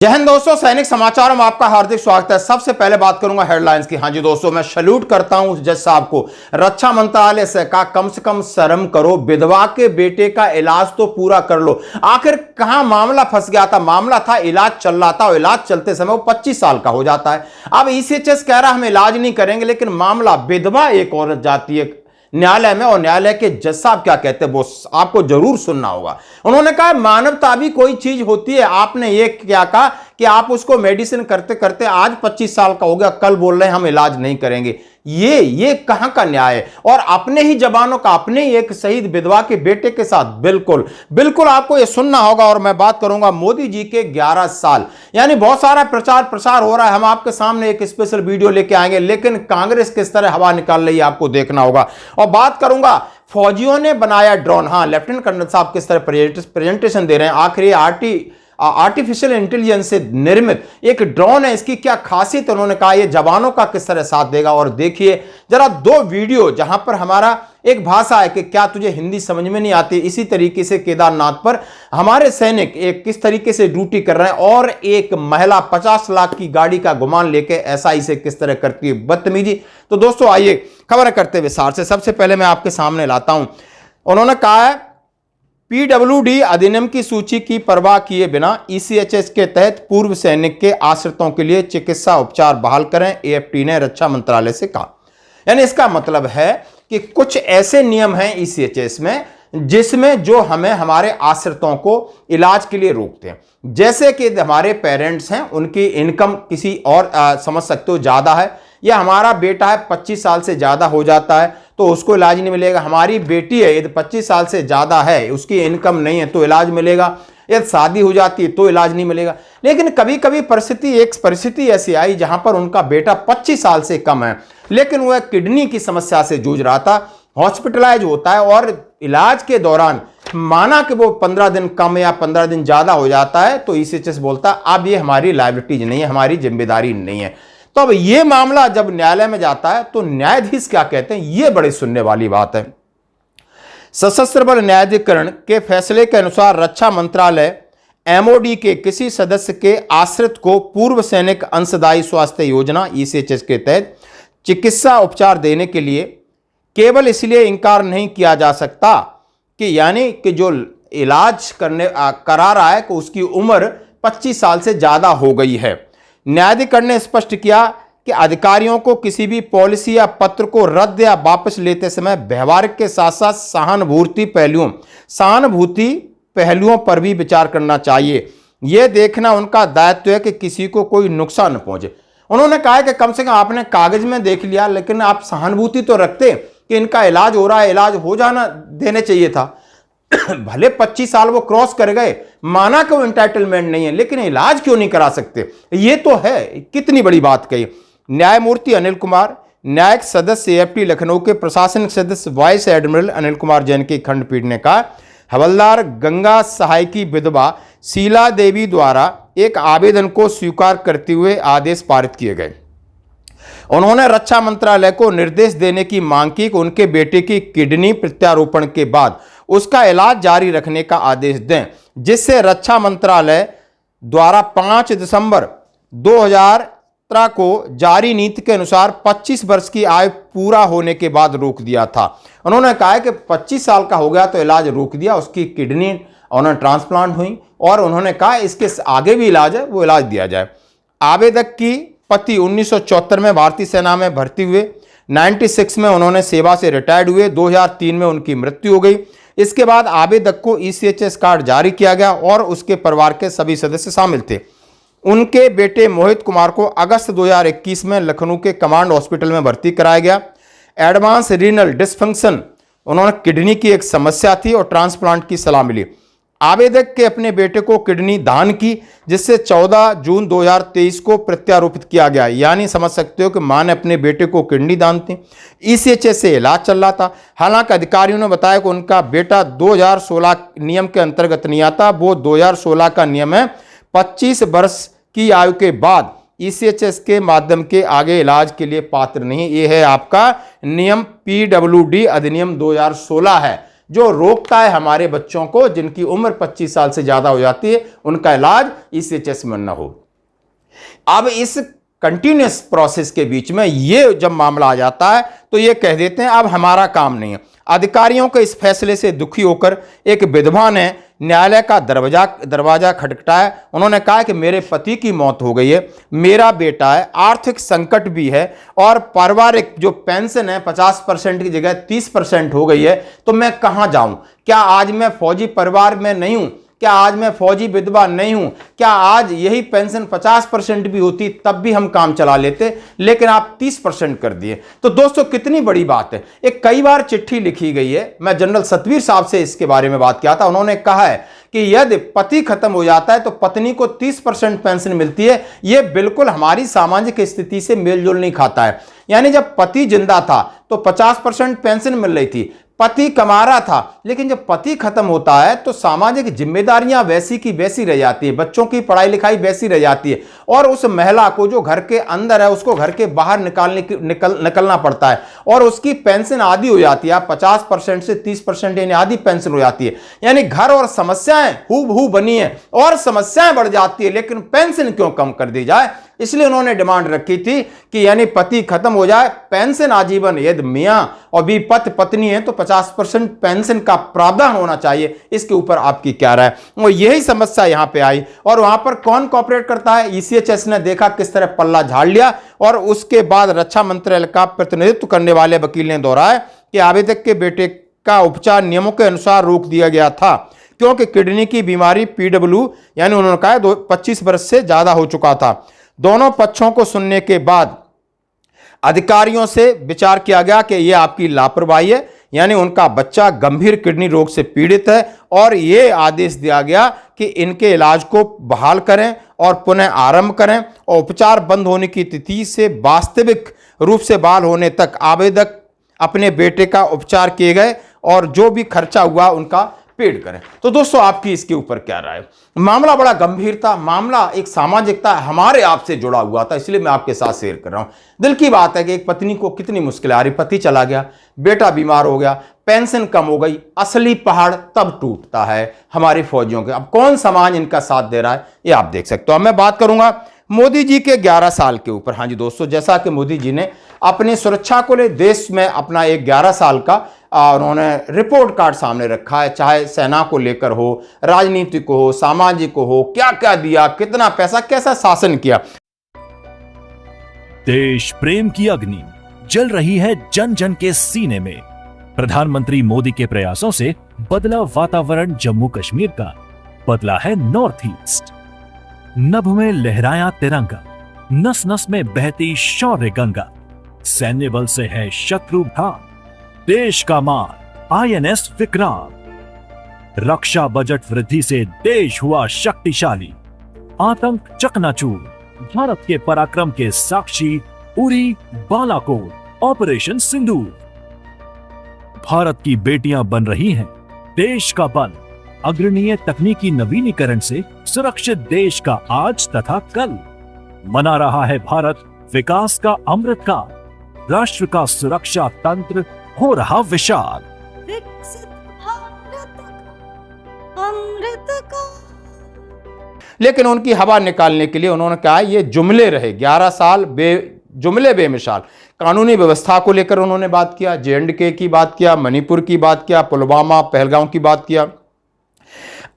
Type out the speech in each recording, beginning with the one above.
जय हिंद दोस्तों, सैनिक समाचार में आपका हार्दिक स्वागत है। सबसे पहले बात करूंगा हेडलाइंस की। हाँ जी दोस्तों, मैं सैल्यूट करता हूं उस जज साहब को। रक्षा मंत्रालय से कहा कम से कम शर्म करो, विधवा के बेटे का इलाज तो पूरा कर लो। आखिर कहां मामला फंस गया था? मामला था इलाज चल रहा था और इलाज चलते समय वो 25 साल का हो जाता है। अब ईसीएचएस कह रहा हम इलाज नहीं करेंगे, लेकिन मामला विधवा एक औरत जाती है न्यायालय में और न्यायालय के जज साहब क्या कहते हैं वो आपको जरूर सुनना होगा। उन्होंने कहा मानवता भी कोई चीज होती है। आपने ये क्या कहा कि आप उसको मेडिसिन करते करते आज 25 साल का हो गया, कल बोल रहे हैं हम इलाज नहीं करेंगे। ये कहां का न्याय है? और अपने ही जवानों का, अपने ही एक शहीद विधवा के बेटे के साथ बिल्कुल बिल्कुल आपको ये सुनना होगा। और मैं बात करूंगा मोदी जी के 11 साल, यानी बहुत सारा प्रचार प्रसार हो रहा है। हम आपके सामने एक स्पेशल वीडियो लेके आएंगे, लेकिन कांग्रेस किस तरह हवा निकाल रही है आपको देखना होगा। और बात करूंगा फौजियों ने बनाया ड्रोन। हाँ, लेफ्टिनेंट कर्नल साहब किस तरह प्रेजेंटेशन दे रहे हैं। आखिर आर्टिफिशियल इंटेलिजेंस से निर्मित एक ड्रोन है, इसकी क्या खासियत है? उन्होंने कहा ये जवानों का किस तरह साथ देगा। और देखिए जरा दो वीडियो जहां पर हमारा एक भाषा है कि क्या तुझे हिंदी समझ में नहीं आती, इसी तरीके से केदारनाथ पर हमारे सैनिक एक किस तरीके से ड्यूटी कर रहे हैं और एक महिला 50 लाख की गाड़ी का गुमान लेके एसआई से किस तरह करती है बदतमीजी। तो दोस्तों आइए खबर करते विस्तार से। सबसे पहले मैं आपके सामने लाता हूं, उन्होंने कहा है पीडब्ल्यूडी अधिनियम की सूची की परवाह किए बिना ईसीएचएस के तहत पूर्व सैनिक के आश्रितों के लिए चिकित्सा उपचार बहाल करें, एएफटी ने रक्षा मंत्रालय से कहा। यानी इसका मतलब है कि कुछ ऐसे नियम हैं ईसीएचएस में जिसमें जो हमें हमारे आश्रितों को इलाज के लिए रोकते हैं। जैसे कि हमारे पेरेंट्स हैं, उनकी इनकम किसी और समझ सकते हो ज्यादा है, या हमारा बेटा है 25 साल से ज्यादा हो जाता है तो उसको इलाज नहीं मिलेगा। हमारी बेटी है यदि 25 साल से ज्यादा है, उसकी इनकम नहीं है तो इलाज मिलेगा। यदि शादी हो जाती है तो इलाज नहीं मिलेगा। लेकिन कभी कभी एक परिस्थिति ऐसी आई जहां पर उनका बेटा 25 साल से कम है, लेकिन वह किडनी की समस्या से जूझ रहा था, हॉस्पिटलाइज होता है और इलाज के दौरान माना कि वो 15 दिन कम या 15 दिन ज्यादा हो जाता है तो ईसीएचएस बोलता है अब ये हमारी लायबिलिटीज नहीं है, हमारी जिम्मेदारी नहीं है। तो अब ये मामला जब न्यायालय में जाता है तो न्यायाधीश क्या कहते हैं, ये बड़ी सुनने वाली बात है। सशस्त्र बल न्यायाधिकरण के फैसले के अनुसार रक्षा मंत्रालय एमओडी के किसी सदस्य के आश्रित को पूर्व सैनिक अंशदायी स्वास्थ्य योजना ईसीएचएस के तहत चिकित्सा उपचार देने के लिए केवल इसलिए इंकार नहीं किया जा सकता कि यानी कि जो इलाज करा रहा है कि उसकी उम्र 25 साल से ज्यादा हो गई है। न्यायाधिकरण ने स्पष्ट किया कि अधिकारियों को किसी भी पॉलिसी या पत्र को रद्द या वापस लेते समय व्यवहारिक के साथ साथ सहानुभूति पहलुओं पर भी विचार करना चाहिए। यह देखना उनका दायित्व है कि किसी को कोई नुकसान न पहुंचे। उन्होंने कहा कि कम से कम आपने कागज में देख लिया, लेकिन आप सहानुभूति तो रखते कि इनका इलाज हो रहा है, इलाज हो जाना देने चाहिए था। भले 25 साल वो क्रॉस कर गए, माना कि वो एंटाइटलमेंट नहीं है, लेकिन इलाज क्यों नहीं करा सकते? ये तो है, कितनी बड़ी बात कही। न्यायमूर्ति अनिल कुमार, न्यायिक सदस्य एएफटी लखनऊ के प्रशासनिक सदस्य वाइस एडमिरल अनिल कुमार जैन की खंडपीठ ने कहा हवलदार गंगा सहाय की विधवा शीला देवी द्वारा एक आवेदन को स्वीकार करते हुए आदेश पारित किए गए। उन्होंने रक्षा मंत्रालय को निर्देश देने की मांग की कि उनके बेटे की किडनी प्रत्यारोपण के बाद उसका इलाज जारी रखने का आदेश दें, जिससे रक्षा मंत्रालय द्वारा 5 दिसंबर 2013 को जारी नीति के अनुसार 25 वर्ष की आयु पूरा होने के बाद रोक दिया था। उन्होंने कहा कि 25 साल का हो गया तो इलाज रोक दिया, उसकी किडनी उन्हें ट्रांसप्लांट हुई और उन्होंने कहा इसके आगे भी इलाज है, वो इलाज दिया जाए। आवेदक की पति 1974 में भारतीय सेना में भर्ती हुए, 96 में उन्होंने सेवा से रिटायर्ड हुए, 2003 में उनकी मृत्यु हो गई। इसके बाद आवेदक को ईसीएचएस कार्ड जारी किया गया और उसके परिवार के सभी सदस्य शामिल थे। उनके बेटे मोहित कुमार को अगस्त 2021 में लखनऊ के कमांड हॉस्पिटल में भर्ती कराया गया। एडवांस रीनल डिसफंक्शन, उन्होंने किडनी की एक समस्या थी और ट्रांसप्लांट की सलाह मिली। आवेदक के अपने बेटे को किडनी दान की, जिससे 14 जून 2023 को प्रत्यारोपित किया गया। यानी समझ सकते हो कि मां ने अपने बेटे को किडनी दान थी। ईसीएचएस से इलाज चल रहा था। हालांकि अधिकारियों ने बताया कि उनका बेटा 2016 नियम के अंतर्गत नहीं आता, वो 2016 का नियम है 25 वर्ष की आयु के बाद ईसीएचएस के माध्यम के आगे इलाज के लिए पात्र नहीं। ये है आपका नियम पीडब्ल्यूडी अधिनियम 2016 है, जो रोकता है हमारे बच्चों को जिनकी उम्र 25 साल से ज्यादा हो जाती है, उनका इलाज ईसीएचएस में न हो। अब इस कंटिन्यूस प्रोसेस के बीच में ये जब मामला आ जाता है तो ये कह देते हैं अब हमारा काम नहीं है। अधिकारियों के इस फैसले से दुखी होकर एक विधवा ने न्यायालय का दरवाजा खटखटाया। उन्होंने कहा कि मेरे पति की मौत हो गई है, मेरा बेटा है, आर्थिक संकट भी है और पारिवारिक जो पेंशन है 50% की जगह 30% हो गई है, तो मैं कहां जाऊं? क्या आज मैं फौजी परिवार में नहीं हूं? क्या आज मैं फौजी विधवा नहीं हूं? क्या आज यही पेंशन 50% भी होती तब भी हम काम चला लेते, लेकिन आप 30% कर दिए। तो दोस्तों कितनी बड़ी बात है। एक कई बार चिट्ठी लिखी गई है, मैं जनरल सतवीर साहब से इसके बारे में बात किया था। उन्होंने कहा है कि यदि पति खत्म हो जाता है तो पत्नी को 30% पेंशन मिलती है। यह बिल्कुल हमारी सामाजिक स्थिति से मेलजोल नहीं खाता है। यानी जब पति जिंदा था तो 50% पेंशन मिल रही थी, पति कमा रहा था, लेकिन जब पति खत्म होता है तो सामाजिक जिम्मेदारियां वैसी की वैसी रह जाती है, बच्चों की पढ़ाई लिखाई वैसी रह जाती है और उस महिला को जो घर के अंदर है उसको घर के बाहर निकलना पड़ता है और उसकी पेंशन आधी हो जाती है। 50% से 30% यानी आधी पेंशन हो जाती है। यानी घर और समस्याएं हूबहू बनी है और समस्याएं बढ़ जाती है, लेकिन पेंशन क्यों कम कर दी जाए? इसलिए उन्होंने डिमांड रखी थी कि यानी पति खत्म हो जाए, पेंशन आजीवन, यदि मियां और बीपत पत्नी है तो 50% पेंशन का प्रावधान होना चाहिए। इसके ऊपर आपकी क्या राय? और यही समस्या यहां पे आई और वहां पर कौन कॉपरेट करता है? ईसीएचएस ने देखा किस तरह पल्ला झाड़ लिया और उसके बाद रक्षा मंत्रालय का प्रतिनिधित्व करने वाले वकील ने दोहराया कि आवेदक के बेटे का उपचार नियमों के अनुसार रोक दिया गया था क्योंकि किडनी की बीमारी पीडब्ल्यू यानी उन्होंने कहा 25 वर्ष से ज्यादा हो चुका था। दोनों पक्षों को सुनने के बाद अधिकारियों से विचार किया गया कि यह आपकी लापरवाही है, यानी उनका बच्चा गंभीर किडनी रोग से पीड़ित है और यह आदेश दिया गया कि इनके इलाज को बहाल करें और पुनः आरंभ करें और उपचार बंद होने की तिथि से वास्तविक रूप से बहाल होने तक आवेदक अपने बेटे का उपचार किए गए और जो भी खर्चा हुआ उनका पेड करें। तो दोस्तों आपकी इसके ऊपर क्या राय है? मामला बड़ा गंभीर था, मामला एक सामाजिकता हमारे आपसे जुड़ा हुआ था, इसलिए मैं आपके साथ शेयर कर रहा हूं। दिल की बात है कि एक पत्नी को कितनी मुश्किल आ रही, पति चला गया, बेटा बीमार हो गया, पेंशन कम हो गई, असली पहाड़ तब टूटता है हमारे फौजियों के। अब कौन समाज इनका साथ दे रहा है ये आप देख सकते हो। अब मैं बात करूंगा मोदी जी के 11 साल के ऊपर। हाँ जी दोस्तों, जैसा कि मोदी जी ने अपनी सुरक्षा को ले देश में अपना एक 11 साल का उन्होंने रिपोर्ट कार्ड सामने रखा है, चाहे सेना को लेकर हो, राजनीति को हो, सामाजिक को हो, क्या क्या दिया, कितना पैसा, कैसा शासन किया। देश प्रेम की अग्नि जल रही है जन जन के सीने में। प्रधानमंत्री मोदी के प्रयासों से बदला वातावरण जम्मू कश्मीर का, बदला है नॉर्थ ईस्ट। नभ में लहराया तिरंगा, नस नस में बहती शौर्य गंगा। सैन्य बल से है शत्रु भाग, देश का मान आईएनएस विक्रांत। रक्षा बजट वृद्धि से देश हुआ शक्तिशाली, आतंक चकनाचूर। भारत के पराक्रम के साक्षी उरी, बालाकोट, ऑपरेशन सिंदूर। भारत की बेटियां बन रही हैं देश का बल। अग्रणीय तकनीकी नवीनीकरण से सुरक्षित देश का आज तथा कल। मना रहा है भारत विकास का अमृत काल। राष्ट्र का सुरक्षा तंत्र हो रहा विशाल। विकसित भारत का अमृत काल। लेकिन उनकी हवा निकालने के लिए उन्होंने कहा ये जुमले रहे 11 साल जुमले बेमिसाल। कानूनी व्यवस्था को लेकर उन्होंने बात किया, J&K की बात किया, मणिपुर की बात किया, पुलवामा पहलगांव की बात किया,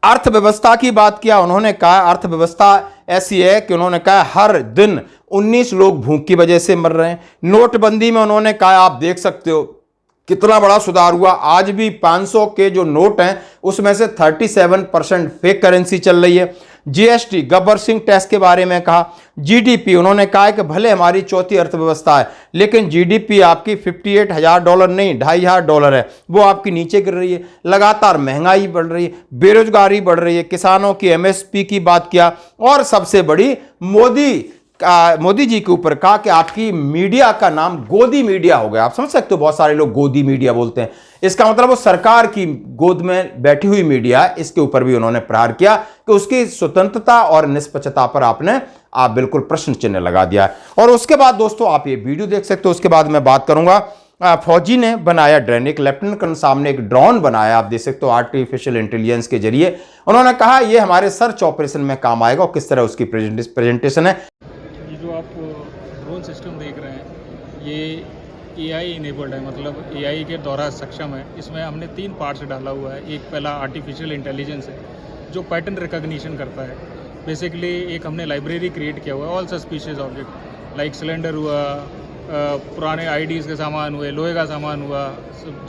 अर्थव्यवस्था की बात किया। उन्होंने कहा अर्थव्यवस्था ऐसी है कि उन्होंने कहा हर दिन 19 लोग भूख की वजह से मर रहे हैं। नोटबंदी में उन्होंने कहा आप देख सकते हो कितना बड़ा सुधार हुआ। आज भी 500 के जो नोट हैं उसमें से 37% फेक करेंसी चल रही है। जीएसटी गब्बर सिंह टैक्स के बारे में कहा। जीडीपी उन्होंने कहा है कि भले हमारी चौथी अर्थव्यवस्था है लेकिन जीडीपी आपकी $58,000 नहीं $2,500 है, वो आपकी नीचे गिर रही है। लगातार महंगाई बढ़ रही है, बेरोजगारी बढ़ रही है, किसानों की एमएसपी की बात किया और सबसे बड़ी मोदी जी के ऊपर कहा कि आपकी मीडिया का नाम गोदी मीडिया हो गया। आप समझ सकते हो, बहुत सारे लोग गोदी मीडिया बोलते हैं, इसका मतलब वो सरकार की गोद में बैठी हुई मीडिया। इसके ऊपर भी उन्होंने प्रहार किया कि उसकी स्वतंत्रता और निष्पक्षता पर आपने बिल्कुल प्रश्न चिन्ह लगा दिया है। और उसके बाद दोस्तों आप ये वीडियो देख सकते हो। उसके बाद मैं बात करूंगा फौजी ने बनाया ड्रोन, एक लेफ्टिनेंट कर्नल साहब ने एक ड्रोन बनाया, आप देख सकते हो आर्टिफिशियल इंटेलिजेंस के जरिए। उन्होंने कहा ये हमारे सर्च ऑपरेशन में काम आएगा, और किस तरह उसकी प्रेजेंटेशन है। ये जो आप ड्रोन सिस्टम देख रहे हैं ये AI इनेबल्ड है, मतलब AI के द्वारा सक्षम है। इसमें हमने 3 पार्ट्स डाला हुआ है। एक पहला आर्टिफिशियल इंटेलिजेंस है जो पैटर्न रिकॉग्निशन करता है। बेसिकली एक हमने लाइब्रेरी क्रिएट किया हुआ है, all suspicious object like cylinder हुआ, पुराने IDs के सामान हुए, लोहे का सामान हुआ,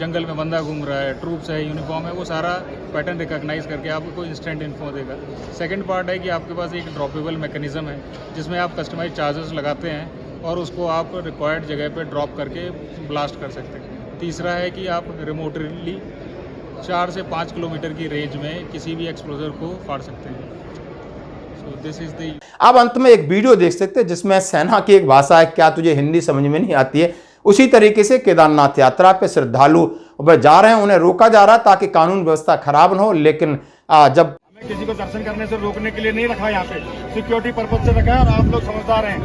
जंगल में बंदा घूम रहा है, ट्रूप्स है, यूनिफॉर्म है, वो सारा पैटर्न रिकॉग्नाइज करके आपको इंस्टेंट इन्फो देगा। सेकंड पार्ट है कि आपके पास एक ड्रॉपेबल मैकेनिज्म है जिसमें आप कस्टमाइज चार्जेस लगाते हैं और उसको आप रिक्वायर्ड जगह पे ड्रॉप करके ब्लास्ट कर सकते हैं। तीसरा है कि आप रिमोटली 4 से 5 किलोमीटर की रेंज में किसी भी एक्सप्लोजर को फाड़ सकते हैं। So this is the. अब अंत में एक वीडियो देख सकते हैं जिसमें सेना की एक भाषा है, क्या तुझे हिंदी समझ में नहीं आती है। उसी तरीके से केदारनाथ यात्रा पे श्रद्धालु जा रहे हैं, उन्हें रोका जा रहा है ताकि कानून व्यवस्था खराब न हो, लेकिन जब हमें किसी को दर्शन करने से रोकने के लिए नहीं रखा, यहाँ पे सिक्योरिटी पर्पज से रखा है। और आप लोग समझदार हैं,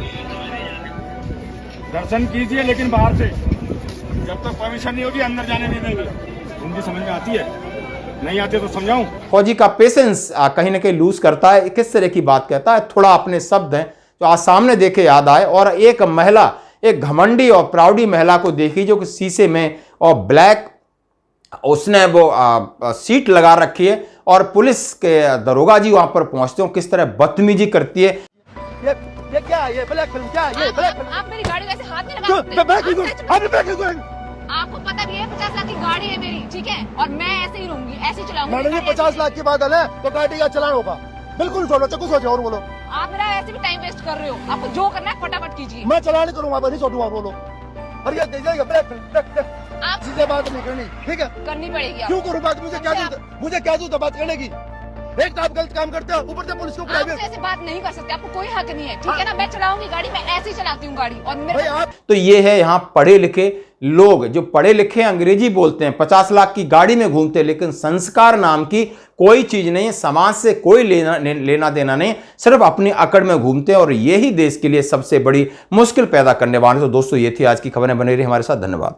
दर्शन कीजिए लेकिन बाहर से, जब तक परमिशन नहीं होगी अंदर जाने नहीं देंगे। हिंदी समझ में आती है, नहीं आती तो समझाऊं। फौजी का पेशेंस कहीं ना कहीं लूज करता है, किस तरह की बात कहता है, थोड़ा अपने शब्द हैं जो आज सामने देखे याद आए। और एक महिला, एक घमंडी और प्राउडी महिला को देखी जो कि शीशे में और ब्लैक उसने वो सीट लगा रखी है, और पुलिस के दरोगा जी वहां पर पहुंचते हो किस तरह बदतमीजी करती है। ये क्या है? ये ब्लैक फिल्म क्या है? ये ब्लैक फिल्म। आप मेरी गाड़ी को ऐसे हाथ नहीं लगा क्यों? सकते। मैं ब्लैक क्यों? आपने ब्लैक क्यों? आपको पता भी है 50 लाख की गाड़ी है मेरी, ठीक है, और मैं ऐसे ही रहूंगी, ऐसे ही चलाऊंगी। मैडम जी 50 लाख की बात है तो गाड़ी का चलान होगा। बिल्कुल छोड़ो, चक्कू सोचो और बोलो। आप मेरा ऐसे भी टाइम वेस्ट कर रहे हो। आपको जो करना है फटाफट कीजिए। मैं चलान करूंगा, नहीं छोड़ूंगा, बोलो। अरे ये दे जाएगा ब्लैक फिल्म। आप सीधे बात नहीं करनी, ठीक है? करनी पड़ेगी। क्यों करूँ बात? मुझे क्या जरूरत है बात करने की? एक तो आप गलत काम करते हो, ऊपर से पुलिस को आपसे ऐसे बात नहीं कर सकते, आपको कोई हक नहीं है, ठीक है ना? मैं चलाऊंगी गाड़ी, मैं ऐसे ही चलाती हूँ गाड़ी। और मेरे आप तो ये है यहाँ पढ़े लिखे लोग जो पढ़े लिखे अंग्रेजी बोलते हैं, 50 लाख की गाड़ी में घूमते हैं, लेकिन संस्कार नाम की कोई चीज नहीं है, समाज से कोई लेना देना नहीं, सिर्फ अपनी अकड़ में घूमते हैं, और यही देश के लिए सबसे बड़ी मुश्किल पैदा करने वाले। तो दोस्तों ये थी आज की खबरें, बने रही हमारे साथ, धन्यवाद।